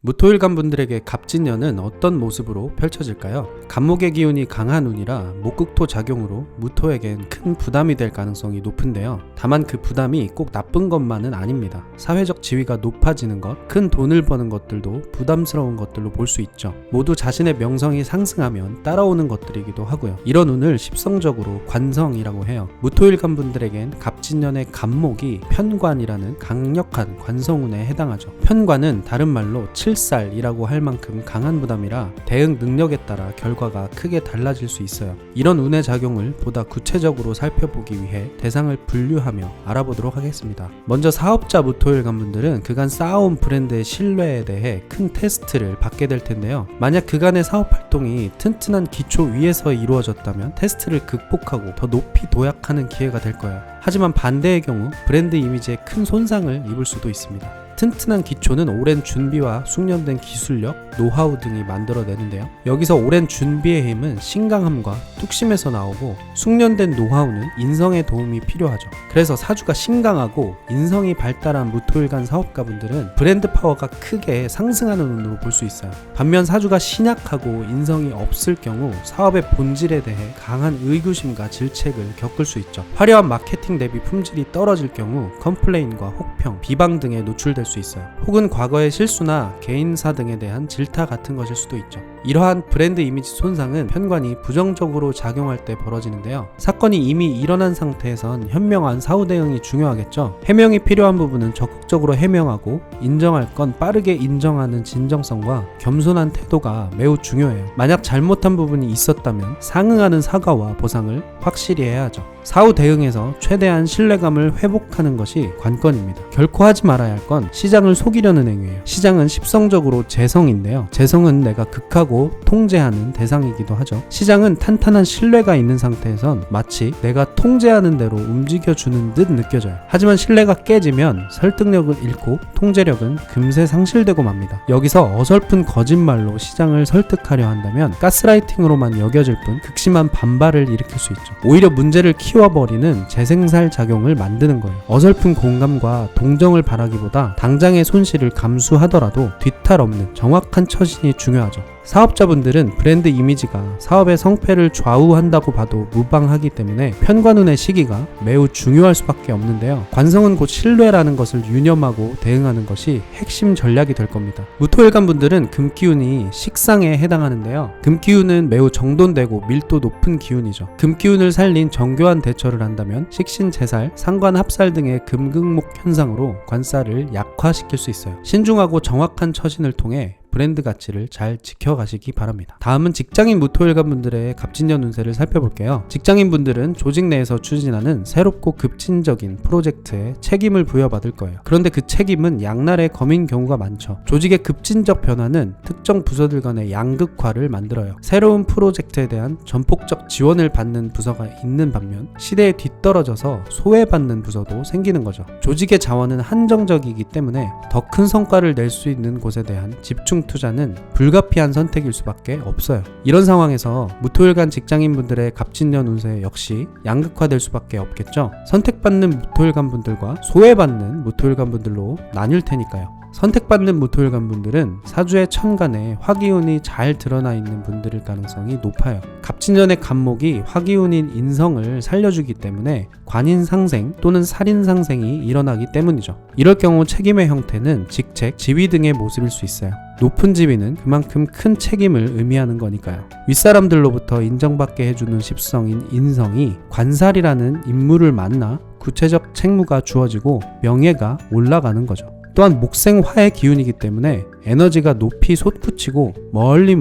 무토일간 분들에게 갑진년은 어떤 모습으로 펼쳐질까요? 갑목의 기운이 강한 운이라 목극토 작용으로 무토에겐 큰 부담이 될 가능성이 높은데요. 다만 그 부담이 꼭 나쁜 것만은 아닙니다. 사회적 지위가 높아지는 것, 큰 돈을 버는 것들도 부담스러운 것들로 볼 수 있죠. 모두 자신의 명성이 상승하면 따라오는 것들이기도 하고요. 이런 운을 십성적으로 관성이라고 해요. 무토일간 분들에겐 갑진년의 갑목이 편관이라는 강력한 관성운에 해당하죠. 편관은 다른 말로 칠살이라고 할 만큼 강한 부담이라 대응 능력에 따라 결과가 크게 달라질 수 있어요. 이런 운의 작용을 보다 구체적으로 살펴보기 위해 대상을 분류하며 알아보도록 하겠습니다. 먼저 사업자 무토일간 분들은 그간 쌓아온 브랜드의 신뢰에 대해 큰 테스트를 받게 될 텐데요. 만약 그간의 사업 활동이 튼튼한 기초 위에서 이루어졌다면 테스트를 극복하고 더 높이 도약하는 기회가 될 거예요. 하지만 반대의 경우 브랜드 이미지에 큰 손상을 입을 수도 있습니다. 튼튼한 기초는 오랜 준비와 숙련된 기술력, 노하우 등이 만들어내는데요. 여기서 오랜 준비의 힘은 신강함과 뚝심에서 나오고 숙련된 노하우는 인성의 도움이 필요하죠. 그래서 사주가 신강하고 인성이 발달한 무토일간 사업가분들은 브랜드 파워가 크게 상승하는 운으로 볼 수 있어요. 반면 사주가 신약하고 인성이 없을 경우 사업의 본질에 대해 강한 의구심과 질책을 겪을 수 있죠. 화려한 마케팅 대비 품질이 떨어질 경우 컴플레인과 혹평, 비방 등에 노출될 수 있어요. 혹은 과거의 실수나 개인사 등에 대한 질타 같은 것일 수도 있죠. 이러한 브랜드 이미지 손상은 편관이 부정적으로 작용할 때 벌어지는데요. 사건이 이미 일어난 상태에선 현명한 사후 대응이 중요하겠죠. 해명이 필요한 부분은 적극적으로 해명하고 인정할 건 빠르게 인정하는 진정성과 겸손한 태도가 매우 중요해요. 만약 잘못한 부분이 있었다면 상응하는 사과와 보상을 확실히 해야 하죠. 사후 대응에서 최대한 신뢰감을 회복하는 것이 관건입니다. 결코 하지 말아야 할 건 시장을 속이려는 행위예요. 시장은 십성적으로 재성인데요. 재성은 내가 극하고 통제하는 대상이기도 하죠. 시장은 탄탄한 신뢰가 있는 상태에선 마치 내가 통제하는 대로 움직여주는 듯 느껴져요. 하지만 신뢰가 깨지면 설득력을 잃고 통제력은 금세 상실되고 맙니다. 여기서 어설픈 거짓말로 시장을 설득하려 한다면 가스라이팅으로만 여겨질 뿐 극심한 반발을 일으킬 수 있죠. 오히려 문제를 키워버리는 재생살 작용을 만드는 거예요. 어설픈 공감과 동정을 바라기보다 당장의 손실을 감수하더라도 뒤탈 없는 정확한 처신이 중요하죠. 사업자분들은 브랜드 이미지가 사업의 성패를 좌우한다고 봐도 무방하기 때문에 편관운의 시기가 매우 중요할 수밖에 없는데요. 관성은 곧 신뢰라는 것을 유념하고 대응하는 것이 핵심 전략이 될 겁니다. 무토일간 분들은 금기운이 식상에 해당하는데요. 금기운은 매우 정돈되고 밀도 높은 기운이죠. 금기운을 살린 정교한 대처를 한다면 식신재살, 상관합살 등의 금극목 현상으로 관사를 약화시킬 수 있어요. 신중하고 정확한 처신을 통해 브랜드 가치를 잘 지켜가시기 바랍니다. 다음은 직장인 무토일간 분들의 갑진년 운세를 살펴볼게요. 직장인 분들은 조직 내에서 추진하는 새롭고 급진적인 프로젝트에 책임을 부여받을 거예요. 그런데 그 책임은 양날의 검인 경우가 많죠. 조직의 급진적 변화는 특정 부서들 간의 양극화를 만들어요. 새로운 프로젝트에 대한 전폭적 지원을 받는 부서가 있는 반면 시대에 뒤떨어져서 소외받는 부서도 생기는 거죠. 조직의 자원은 한정적이기 때문에 더 큰 성과를 낼 수 있는 곳에 대한 집중 투자는 불가피한 선택일 수밖에 없어요. 이런 상황에서 무토일간 직장인분들의 갑진년 운세 역시 양극화될 수밖에 없겠죠. 선택받는 무토일간 분들과 소외받는 무토일간 분들로 나뉠 테니까요. 선택받는 무토일간 분들은 사주의 천간에 화기운이 잘 드러나 있는 분들일 가능성이 높아요. 갑진년의 갑목이 화기운인 인성을 살려주기 때문에 관인상생 또는 살인상생이 일어나기 때문이죠. 이럴 경우 책임의 형태는 직책, 지위 등의 모습일 수 있어요. 높은 지위는 그만큼 큰 책임을 의미하는 거니까요. 윗사람들로부터 인정받게 해주는 십성인 인성이 관살이라는 인물을 만나 구체적 책무가 주어지고 명예가 올라가는 거죠. 또한 목생화의 기운이기 때문에 에너지가 높이 솟구치고 멀리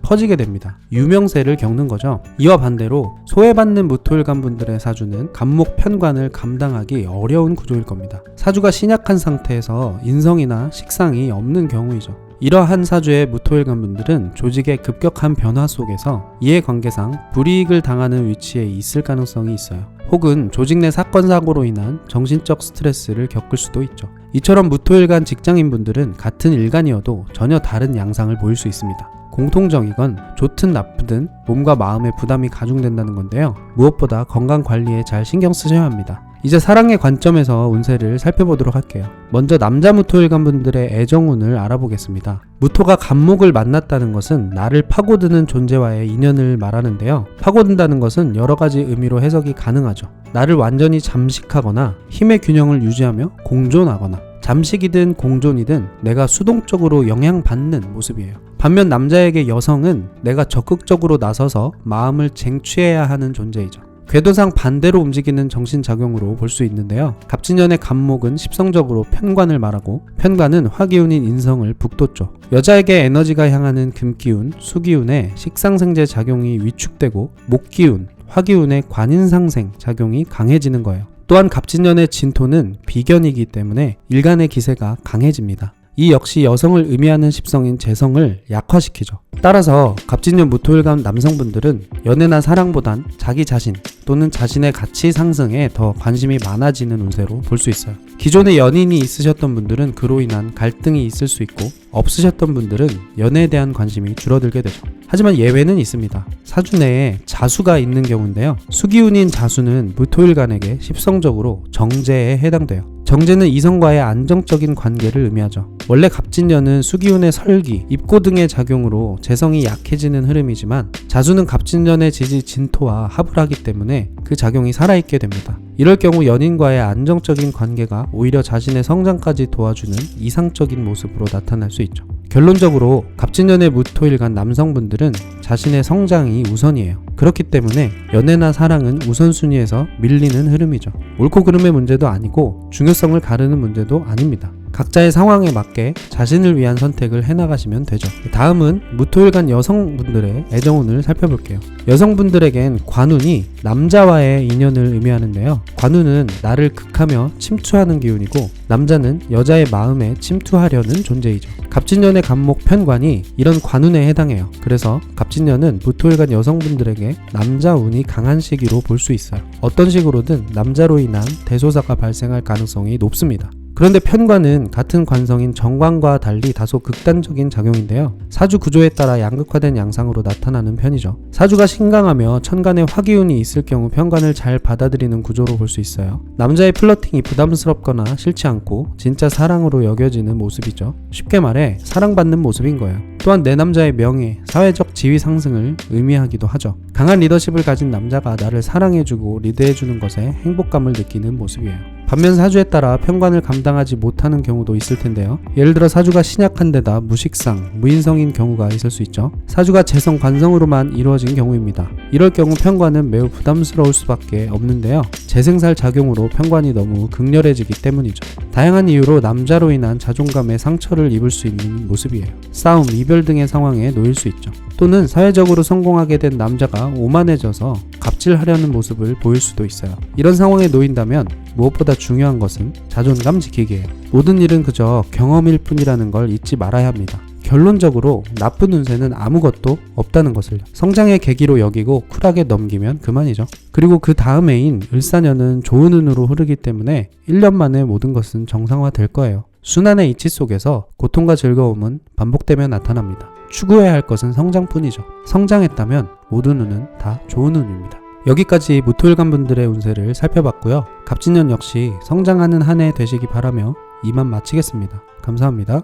퍼지게 됩니다. 유명세를 겪는 거죠. 이와 반대로 소외받는 무토일간 분들의 사주는 갑목 편관을 감당하기 어려운 구조일 겁니다. 사주가 신약한 상태에서 인성이나 식상이 없는 경우이죠. 이러한 사주의 무토일간 분들은 조직의 급격한 변화 속에서 이해관계상 불이익을 당하는 위치에 있을 가능성이 있어요. 혹은 조직 내 사건 사고로 인한 정신적 스트레스를 겪을 수도 있죠. 이처럼 무토일간 직장인분들은 같은 일간이어도 전혀 다른 양상을 보일 수 있습니다. 공통적이건 좋든 나쁘든 몸과 마음의 부담이 가중된다는 건데요. 무엇보다 건강 관리에 잘 신경 쓰셔야 합니다. 이제 사랑의 관점에서 운세를 살펴보도록 할게요. 먼저 남자 무토일간 분들의 애정운을 알아보겠습니다. 무토가 간목을 만났다는 것은 나를 파고드는 존재와의 인연을 말하는데요. 파고든다는 것은 여러 가지 의미로 해석이 가능하죠. 나를 완전히 잠식하거나 힘의 균형을 유지하며 공존하거나, 잠식이든 공존이든 내가 수동적으로 영향받는 모습이에요. 반면 남자에게 여성은 내가 적극적으로 나서서 마음을 쟁취해야 하는 존재이죠. 궤도상 반대로 움직이는 정신작용으로 볼 수 있는데요. 갑진년의 간목은 십성적으로 편관을 말하고, 편관은 화기운인 인성을 북돋죠. 여자에게 에너지가 향하는 금기운, 수기운의 식상생재 작용이 위축되고, 목기운, 화기운의 관인상생 작용이 강해지는 거예요. 또한 갑진년의 진토는 비견이기 때문에 일간의 기세가 강해집니다. 이 역시 여성을 의미하는 십성인 재성을 약화시키죠. 따라서 갑진년 무토일간 남성분들은 연애나 사랑보단 자기 자신 또는 자신의 가치 상승에 더 관심이 많아지는 운세로 볼 수 있어요. 기존에 연인이 있으셨던 분들은 그로 인한 갈등이 있을 수 있고, 없으셨던 분들은 연애에 대한 관심이 줄어들게 되죠. 하지만 예외는 있습니다. 사주 내에 자수가 있는 경우인데요. 수기운인 자수는 무토일간에게 십성적으로 정제에 해당돼요. 정제는 이성과의 안정적인 관계를 의미하죠. 원래 갑진년은 수기운의 설기, 입고 등의 작용으로 재성이 약해지는 흐름이지만, 자수는 갑진년의 지지 진토와 합을 하기 때문에 그 작용이 살아있게 됩니다. 이럴 경우 연인과의 안정적인 관계가 오히려 자신의 성장까지 도와주는 이상적인 모습으로 나타날 수 있죠. 결론적으로 갑진년의 무토일간 남성분들은 자신의 성장이 우선이에요. 그렇기 때문에 연애나 사랑은 우선순위에서 밀리는 흐름이죠. 옳고 그름의 문제도 아니고 중요성을 가르는 문제도 아닙니다. 각자의 상황에 맞게 자신을 위한 선택을 해나가시면 되죠. 다음은 무토일간 여성분들의 애정운을 살펴볼게요. 여성분들에겐 관운이 남자와의 인연을 의미하는데요. 관운은 나를 극하며 침투하는 기운이고, 남자는 여자의 마음에 침투하려는 존재이죠. 갑진년의 간목 편관이 이런 관운에 해당해요. 그래서 갑진년은 무토일간 여성분들에게 남자운이 강한 시기로 볼 수 있어요. 어떤 식으로든 남자로 인한 대소사가 발생할 가능성이 높습니다. 그런데 편관은 같은 관성인 정관과 달리 다소 극단적인 작용인데요. 사주 구조에 따라 양극화된 양상으로 나타나는 편이죠. 사주가 신강하며 천간에 화기운이 있을 경우 편관을 잘 받아들이는 구조로 볼 수 있어요. 남자의 플러팅이 부담스럽거나 싫지 않고 진짜 사랑으로 여겨지는 모습이죠. 쉽게 말해 사랑받는 모습인 거예요. 또한 내 남자의 명예, 사회적 지위 상승을 의미하기도 하죠. 강한 리더십을 가진 남자가 나를 사랑해주고 리드해주는 것에 행복감을 느끼는 모습이에요. 반면 사주에 따라 편관을 감당하지 못하는 경우도 있을 텐데요. 예를 들어 사주가 신약한 데다 무식상, 무인성인 경우가 있을 수 있죠. 사주가 재성, 관성으로만 이루어진 경우입니다. 이럴 경우 편관은 매우 부담스러울 수밖에 없는데요. 재생살 작용으로 편관이 너무 극렬해지기 때문이죠. 다양한 이유로 남자로 인한 자존감에 상처를 입을 수 있는 모습이에요. 싸움, 이별 등의 상황에 놓일 수 있죠. 또는 사회적으로 성공하게 된 남자가 오만해져서 갑질하려는 모습을 보일 수도 있어요. 이런 상황에 놓인다면 무엇보다 중요한 것은 자존감 지키기예요. 모든 일은 그저 경험일 뿐이라는 걸 잊지 말아야 합니다. 결론적으로 나쁜 운세는 아무것도 없다는 것을 성장의 계기로 여기고 쿨하게 넘기면 그만이죠. 그리고 그 다음 해인 을사년은 좋은 운으로 흐르기 때문에 1년 만에 모든 것은 정상화될 거예요. 순환의 이치 속에서 고통과 즐거움은 반복되며 나타납니다. 추구해야 할 것은 성장뿐이죠. 성장했다면 모든 운은 다 좋은 운입니다. 여기까지 무토일간 분들의 운세를 살펴봤고요. 갑진년 역시 성장하는 한 해 되시기 바라며 이만 마치겠습니다. 감사합니다.